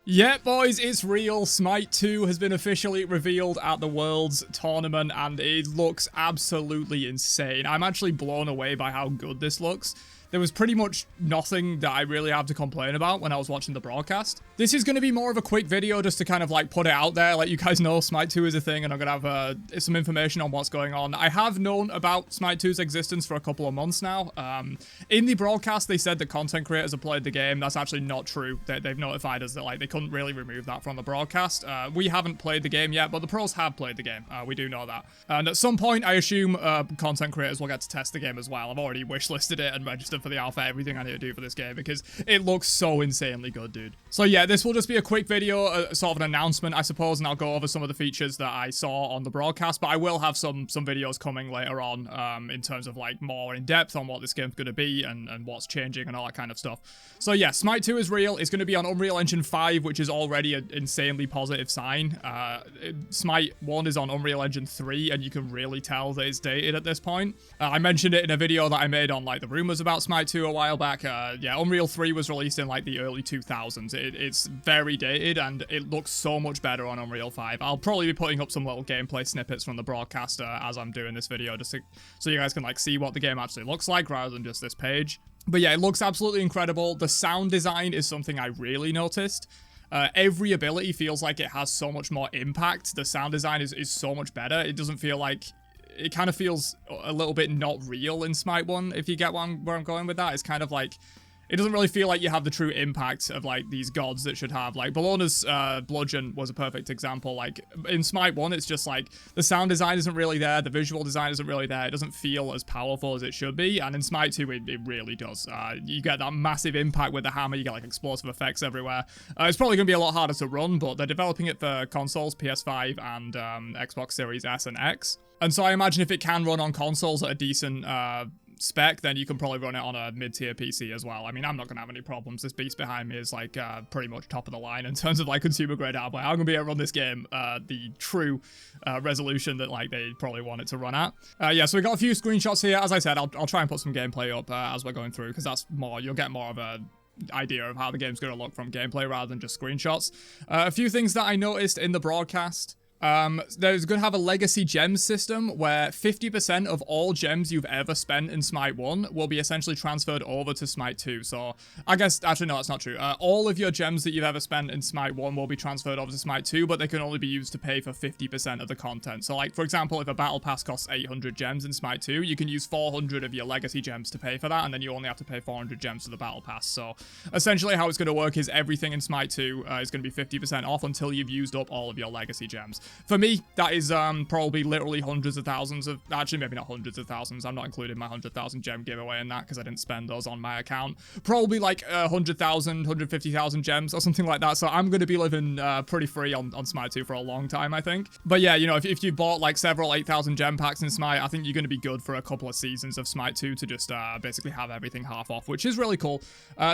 Yeah, boys, it's real. Smite 2 has been officially revealed at the Worlds Tournament, and it looks absolutely insane. I'm actually blown away by how good this looks. There was pretty much nothing that I really have to complain about when I was watching the broadcast. This is going to be more of a quick video just to kind of like put it out there, let you guys know Smite 2 is a thing, and I'm going to have some information on what's going on. I have known about Smite 2's existence for a couple of months now. In the broadcast, they said that content creators have played the game. That's actually not true. They've notified us that like they couldn't really remove that from the broadcast. We haven't played the game yet, but the pros have played the game. We do know that. And at some point, I assume content creators will get to test the game as well. I've already wishlisted it and registered for the alpha, everything I need to do for this game because it looks so insanely good, dude. So yeah, this will just be a quick video, sort of an announcement, I suppose, and I'll go over some of the features that I saw on the broadcast, but I will have some videos coming later on in terms of like more in depth on what this game's going to be and what's changing and all that kind of stuff. So yeah, Smite 2 is real. It's going to be on Unreal Engine 5, which is already an insanely positive sign. Smite 1 is on Unreal Engine 3, and you can really tell that it's dated at this point. I mentioned it in a video that I made on like the rumors about Smite 2 a while back. Yeah, Unreal 3 was released in like the early 2000s. It's very dated, and it looks so much better on Unreal 5. I'll probably be putting up some little gameplay snippets from the broadcast as I'm doing this video, just so you guys can like see what the game actually looks like rather than just this page. But yeah, it looks absolutely incredible. The sound design is something I really noticed. Every ability feels like it has so much more impact. The sound design is so much better. It doesn't feel like... It kind of feels a little bit not real in Smite 1, if you get where I'm going with that. It's kind of like... It doesn't really feel like you have the true impact of, like, these gods that should have. Like, Bellona's bludgeon was a perfect example. Like, in Smite 1, it's just, like, the sound design isn't really there. The visual design isn't really there. It doesn't feel as powerful as it should be. And in Smite 2, it really does. You get that massive impact with the hammer. You get, like, explosive effects everywhere. It's probably going to be a lot harder to run, but they're developing it for consoles, PS5 and Xbox Series S and X. And so I imagine if it can run on consoles at a decent... spec, then you can probably run it on a mid-tier PC as well. I mean, I'm not going to have any problems. This beast behind me is, like, pretty much top of the line in terms of, like, consumer-grade hardware. I'm going to be able to run this game the true resolution that, like, they probably want it to run at. Yeah, so we got a few screenshots here. As I said, I'll try and put some gameplay up as we're going through, because that's more, you'll get more of a idea of how the game's going to look from gameplay rather than just screenshots. A few things that I noticed in the broadcast. There's going to have a legacy gems system where 50% of all gems you've ever spent in Smite 1 will be essentially transferred over to Smite 2. So, I guess, actually, no, that's not true. All of your gems that you've ever spent in Smite 1 will be transferred over to Smite 2, but they can only be used to pay for 50% of the content. So, like, for example, if a battle pass costs 800 gems in Smite 2, you can use 400 of your legacy gems to pay for that, and then you only have to pay 400 gems for the battle pass. So, essentially, how it's going to work is everything in Smite 2 is going to be 50% off until you've used up all of your legacy gems. For me, that is probably literally hundreds of thousands of... Actually, maybe not hundreds of thousands. I'm not including my 100,000 gem giveaway in that because I didn't spend those on my account. Probably like 100,000, 150,000 gems or something like that. So I'm going to be living pretty free on Smite 2 for a long time, I think. But yeah, you know, if you bought like several 8,000 gem packs in Smite, I think you're going to be good for a couple of seasons of Smite 2 to just basically have everything half off, which is really cool.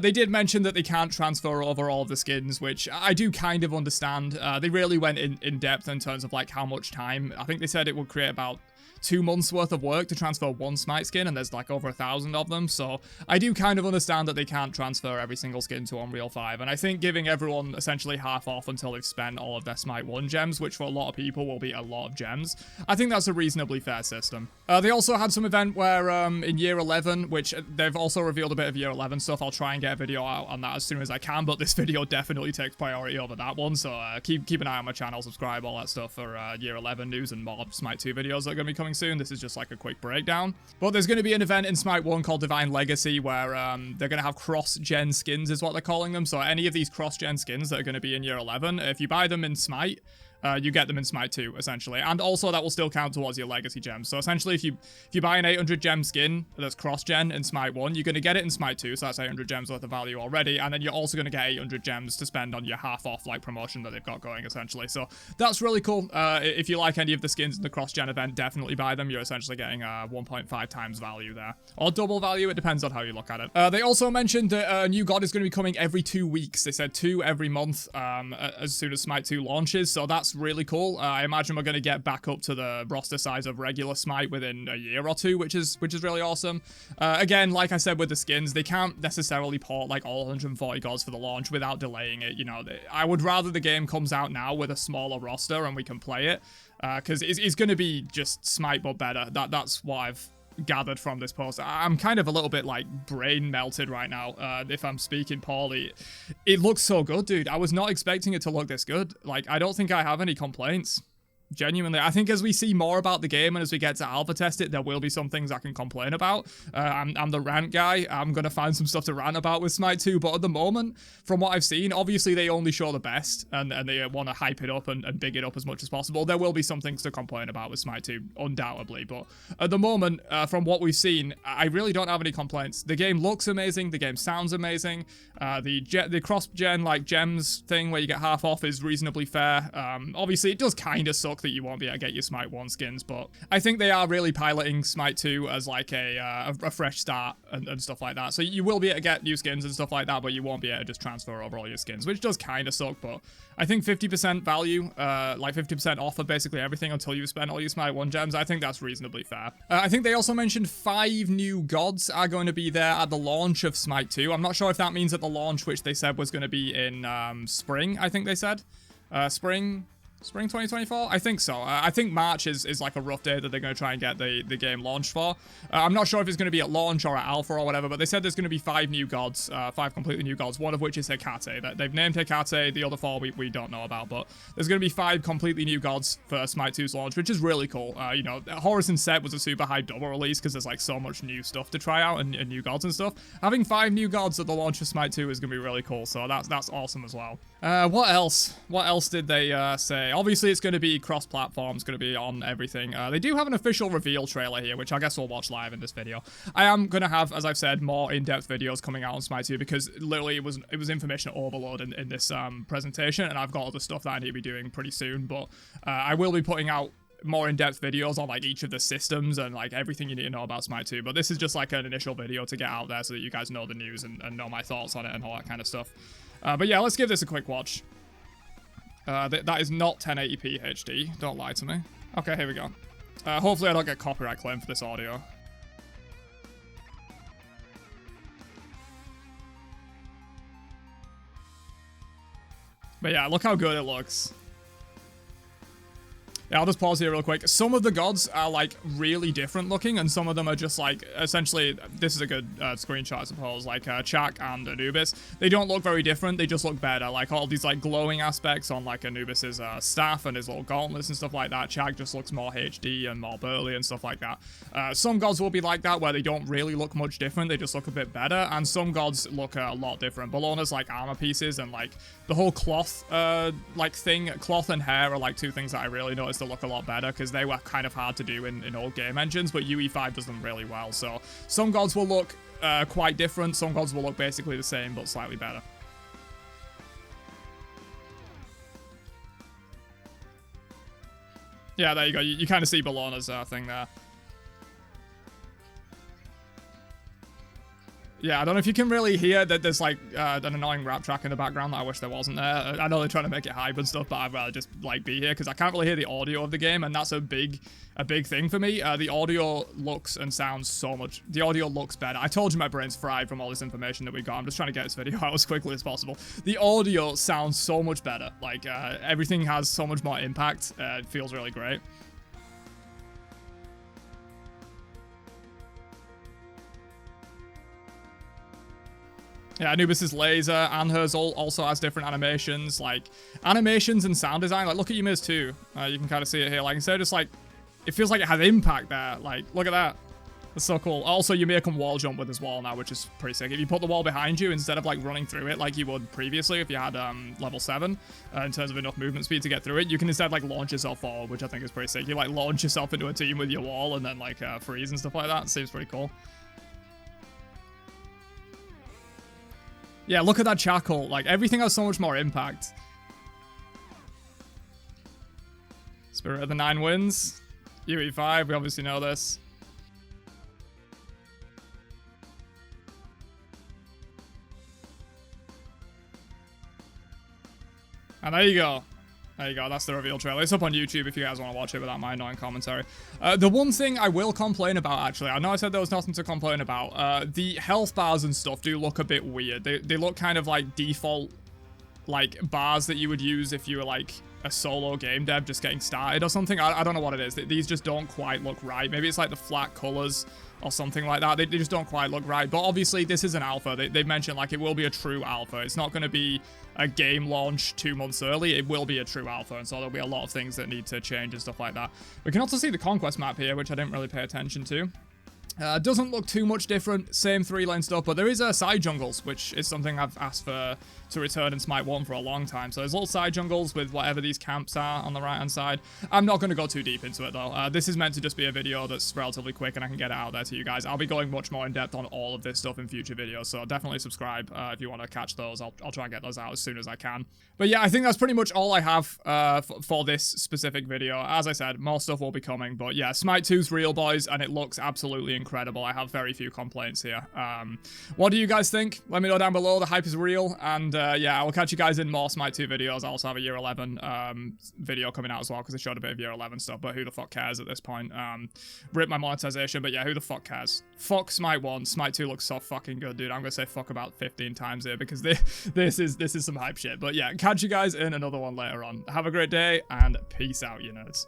They did mention that they can't transfer over all of the skins, which I do kind of understand. They really went in depth in terms of like how much time. I think they said it would create about 2 months worth of work to transfer one Smite skin, and there's like over 1,000 of them, so I do kind of understand that they can't transfer every single skin to Unreal 5, and I think giving everyone essentially half off until they've spent all of their Smite 1 gems, which for a lot of people will be a lot of gems, I think that's a reasonably fair system. They also had some event where in Year 11, which they've also revealed a bit of Year 11 stuff. I'll try and get a video out on that as soon as I can, but this video definitely takes priority over that one, so keep an eye on my channel, subscribe, all that stuff for Year 11 news and more Smite 2 videos that are going to be coming soon. This is just like a quick breakdown. But there's going to be an event in Smite 1 called Divine Legacy where they're going to have cross-gen skins is what they're calling them. So any of these cross-gen skins that are going to be in Year 11, if you buy them in Smite, you get them in Smite 2, essentially. And also, that will still count towards your legacy gems. So essentially, if you buy an 800 gem skin that's cross-gen in Smite 1, you're going to get it in Smite 2, so that's 800 gems worth of value already. And then you're also going to get 800 gems to spend on your half-off, like, promotion that they've got going, essentially. So that's really cool. If you like any of the skins in the cross-gen event, definitely buy them. You're essentially getting 1.5 times value there. Or double value, it depends on how you look at it. They also mentioned that a new god is going to be coming every 2 weeks. They said 2 every month as soon as Smite 2 launches, so that's that's really cool. I imagine we're going to get back up to the roster size of regular Smite within a year or two, which is really awesome. Again, like I said with the skins, they can't necessarily port like all 140 gods for the launch without delaying it. You know, I would rather the game comes out now with a smaller roster and we can play it, because it's going to be just Smite but better. That's what I've gathered from this post. I'm kind of a little bit like brain melted right now, if I'm speaking poorly. It looks so good, dude. I was not expecting it to look this good. Like, I don't think I have any complaints. Genuinely, I think as we see more about the game and as we get to alpha test it, there will be some things I can complain about. I'm the rant guy. I'm going to find some stuff to rant about with Smite 2, but at the moment, from what I've seen, obviously they only show the best, and they want to hype it up and big it up as much as possible. There will be some things to complain about with Smite 2, undoubtedly, but at the moment, from what we've seen, I really don't have any complaints. The game looks amazing, the game sounds amazing, the cross-gen, like, gems thing where you get half off is reasonably fair. Obviously, it does kind of suck that you won't be able to get your Smite 1 skins, but I think they are really piloting Smite 2 as like a fresh start and stuff like that. So you will be able to get new skins and stuff like that, but you won't be able to just transfer over all your skins, which does kind of suck, but I think 50% value, like 50% off of basically everything until you've spent all your Smite 1 gems, I think that's reasonably fair. I think they also mentioned 5 new gods are going to be there at the launch of Smite 2. I'm not sure if that means at the launch, which they said was going to be in spring, I think they said. Spring 2024? I think so. I think March is like a rough day that they're going to try and get the game launched for. I'm not sure if it's going to be at launch or at alpha or whatever, but they said there's going to be 5 new gods, 5 completely new gods, one of which is Hecate. They've named Hecate, the other 4 we don't know about, but there's going to be 5 completely new gods for Smite 2's launch, which is really cool. You know, Horus and Set was a super high double release because there's like so much new stuff to try out and new gods and stuff. Having 5 new gods at the launch of Smite 2 is going to be really cool, so that's awesome as well. What else? What else did they say? Obviously, it's going to be cross-platform. It's going to be on everything. They do have an official reveal trailer here, which I guess we'll watch live in this video. I am going to have, as I've said, more in-depth videos coming out on Smite 2 because literally it was information overload in this presentation, and I've got other stuff that I need to be doing pretty soon. But I will be putting out more in-depth videos on like each of the systems and like everything you need to know about Smite 2. But this is just like an initial video to get out there so that you guys know the news and know my thoughts on it and all that kind of stuff. But yeah, let's give this a quick watch. That is not 1080p HD. Don't lie to me. Okay, here we go. Hopefully I don't get copyright claim for this audio. But yeah, look how good it looks. Yeah, I'll just pause here real quick. Some of the gods are, like, really different looking, and some of them are just, like, essentially, this is a good screenshot, I suppose, like, Chak and Anubis. They don't look very different, they just look better. Like, all these, like, glowing aspects on, like, Anubis's staff and his little gauntlets and stuff like that. Chak just looks more HD and more burly and stuff like that. Some gods will be like that, where they don't really look much different, they just look a bit better, and some gods look a lot different. Bellona's, like, armor pieces and, like, the whole cloth, like, thing, cloth and hair are, like, 2 things that I really noticed to look a lot better because they were kind of hard to do in old game engines, but UE5 does them really well. So some gods will look quite different, some gods will look basically the same but slightly better. Yeah, there you go. You kind of see Bellona's thing there. Yeah, I don't know if you can really hear that there's like an annoying rap track in the background that I wish there wasn't there. I know they're trying to make it hype and stuff, but I'd rather just like be here because I can't really hear the audio of the game, and that's a big thing for me. The audio looks and sounds so much. The audio looks better. I told you my brain's fried from all this information that we got. I'm just trying to get this video out as quickly as possible. The audio sounds so much better. Like everything has so much more impact. It feels really great. Yeah, Anubis' laser and hers also has different animations, like animations and sound design. Like, look at Yumi's too. You can kind of see it here. Like, instead of just like, it feels like it has impact there. Like, look at that. That's so cool. Also, Yumi can wall jump with his wall now, which is pretty sick. If you put the wall behind you instead of like running through it like you would previously if you had level 7 in terms of enough movement speed to get through it, you can instead like launch yourself forward, which I think is pretty sick. You like launch yourself into a team with your wall and then like freeze and stuff like that. It seems pretty cool. Yeah, look at that charcoal. Like, everything has so much more impact. Spirit of the 9 wins. UE5, we obviously know this. And there you go. There you go, that's the reveal trailer. It's up on YouTube if you guys want to watch it without my annoying commentary. The one thing I will complain about, actually, I know I said there was nothing to complain about. The health bars and stuff do look a bit weird. They look kind of like default, like, bars that you would use if you were, like, a solo game dev just getting started or something. I don't know what it is. These just don't quite look right. Maybe it's like the flat colors or something like that. They just don't quite look right. But obviously, this is an alpha. They've mentioned, like, it will be a true alpha. It's not going to be a game launch 2 months early. It will be a true alpha, and so there'll be a lot of things that need to change and stuff like that. We can also see the conquest map here, which I didn't really pay attention to. Doesn't look too much different, same 3-lane stuff, but there is side jungles, which is something I've asked for to return in Smite 1 for a long time. So there's little side jungles with whatever these camps are on the right-hand side. I'm not going to go too deep into it, though. This is meant to just be a video that's relatively quick, and I can get it out there to you guys. I'll be going much more in-depth on all of this stuff in future videos, so definitely subscribe if you want to catch those. I'll try and get those out as soon as I can. But yeah, I think that's pretty much all I have for this specific video. As I said, more stuff will be coming, but yeah, Smite 2's real, boys, and it looks absolutely incredible. I have very few complaints here. What do you guys think? Let me know down below. The hype is real, and yeah, I will catch you guys in more Smite 2 videos. I also have a Year 11 video coming out as well, because I showed a bit of Year 11 stuff, but who the fuck cares at this point? Rip my monetization, but yeah, who the fuck cares? Fuck Smite 1. Smite 2 looks so fucking good, dude. I'm gonna say fuck about 15 times here, because this is some hype shit. But yeah, catch you guys in another one later on. Have a great day, and peace out, you nerds.